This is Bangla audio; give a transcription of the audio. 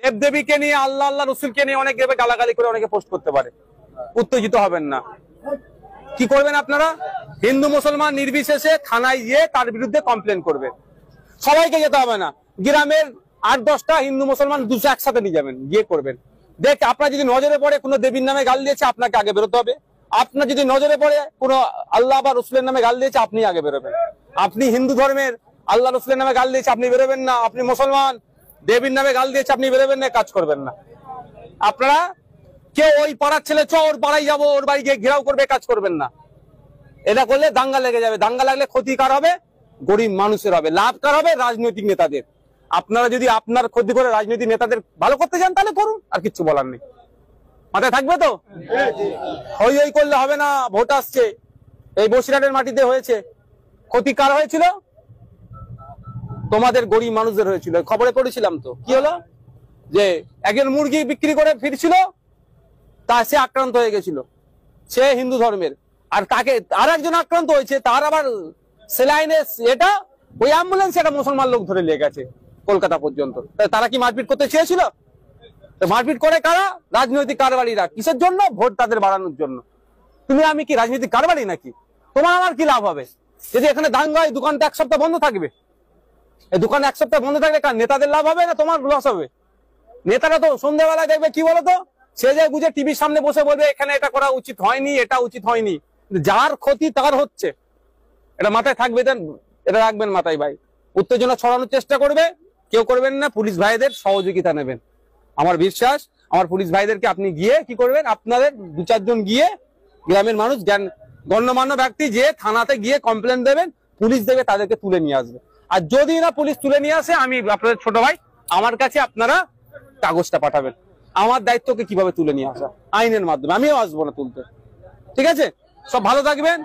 দেবদেবীকে নিয়ে আল্লাহ আল্লাহ রসুলকে নিয়ে অনেক গালাগালি করে অনেকে পোস্ট করতে পারে, উত্তেজিত হবেন না। কি করবেন আপনারা? হিন্দু মুসলমান নির্বিশেষে থানায় গিয়ে তার বিরুদ্ধে কমপ্লেন করবেন। সবাইকে যেতে হবে না, গ্রামের 8-10টা হিন্দু মুসলমান 200 একসাথে নিয়ে যাবেন, গিয়ে করবেন। দেখ, আপনার যদি নজরে পড়ে কোনো দেবীর নামে গাল দিয়েছে, আপনাকে আগে বেরোতে হবে। আপনার যদি নজরে পড়ে কোনো আল্লাহ বা রসুলের নামে গাল দিয়েছে, আপনি আগে বেরোবেন। আপনি হিন্দু ধর্মের আল্লাহ রসুলের নামে গাল দিয়েছে, আপনি বেরোবেন না। আপনি মুসলমান দেবীর নামে গাল দিয়েছে, আপনি বেরোবেন না, কাজ করবেন না। আপনারা কেউ ওই পাড়ার ছেলে ওর পাড়ায় যাবো, ওর বাড়ি গিয়ে ঘেরাও করবে, কাজ করবেন না। এটা করলে দাঙ্গা লেগে যাবে। দাঙ্গা লাগলে ক্ষতি কার হবে? গরিব মানুষের হবে। লাভ কার হবে? রাজনৈতিক নেতাদের। আপনারা যদি আপনার ক্ষতি করে রাজনৈতিক নেতাদের ভালো করতে চান, তাহলে করুন, আর কিচ্ছু বলার নেই। মাথায় থাকবে তো? হই হই করলে হবে না। ভোট আসছে, এই বসিরহাটের মাটিতে হয়েছে, ক্ষতি কার হয়েছিল? তোমাদের গরিব মানুষদের হয়েছিল। খবরে পড়েছিলাম তো, কি হলো? যে একজন মুরগি বিক্রি করে ফিরছিল, তা সে আক্রান্ত হয়ে গেছিল, সে হিন্দু ধর্মের। আর তাকে আর একজন আক্রান্ত হয়েছে, তার আবার সেলাইনে এটা ওই অ্যাম্বুলেন্স একটা মুসলমান লোক ধরে নিয়ে গেছে কলকাতা পর্যন্ত। তারা কি মারপিট করতে চেয়েছিল? মারপিট করে কারা? রাজনৈতিক কারবারিরা। কিসের জন্য? ভোট তাদের বাড়ানোর জন্য। তুমি আমি কি রাজনৈতিক কারবারি নাকি? তোমার আমার কি লাভ হবে যদি এখানে দাঙ্গা হয়? দোকানটা 1 সপ্তাহ বন্ধ থাকবে। এই দোকান 1 সপ্তাহ বন্ধ থাকলে কার? নেতাদের লাভ হবে না তোমার লস হবে? নেতারা তো সন্ধ্যাবেলা দেখবে কি বলতো, সে যে বুঝে টিভির সামনে বসে বলবে এখানে এটা করা উচিত হয়নি, এটা উচিত হয়নি। যার ক্ষতি তার হচ্ছে, এটা মাথায় থাকবে। দেন এটা রাখবেন মাথায় ভাই। উত্তেজনা ছড়ানোর চেষ্টা করবে কেউ করবেন না। পুলিশ ভাইদের সহযোগিতা নেবেন। আমার বিশ্বাস, আমার পুলিশ ভাইদেরকে আপনি গিয়ে কি করবেন, আপনাদের 2-4 জন গিয়ে গ্রামের মানুষ গণ্যমান্য ব্যক্তি যে থানাতে গিয়ে কমপ্লেন দেবেন, পুলিশ দেবে, তাদেরকে তুলে নিয়ে আসবে। আর যদি না পুলিশ তুলে নিয়ে আসে, আমি আপনাদের ছোট ভাই, আমার কাছে আপনারা কাগজটা পাঠাবেন। আমার দায়িত্বকে কিভাবে তুলে নিয়ে আসা, আইনের মাধ্যমে। আমিও আসবো না তুলতে। ঠিক আছে? সব ভালো থাকবেন।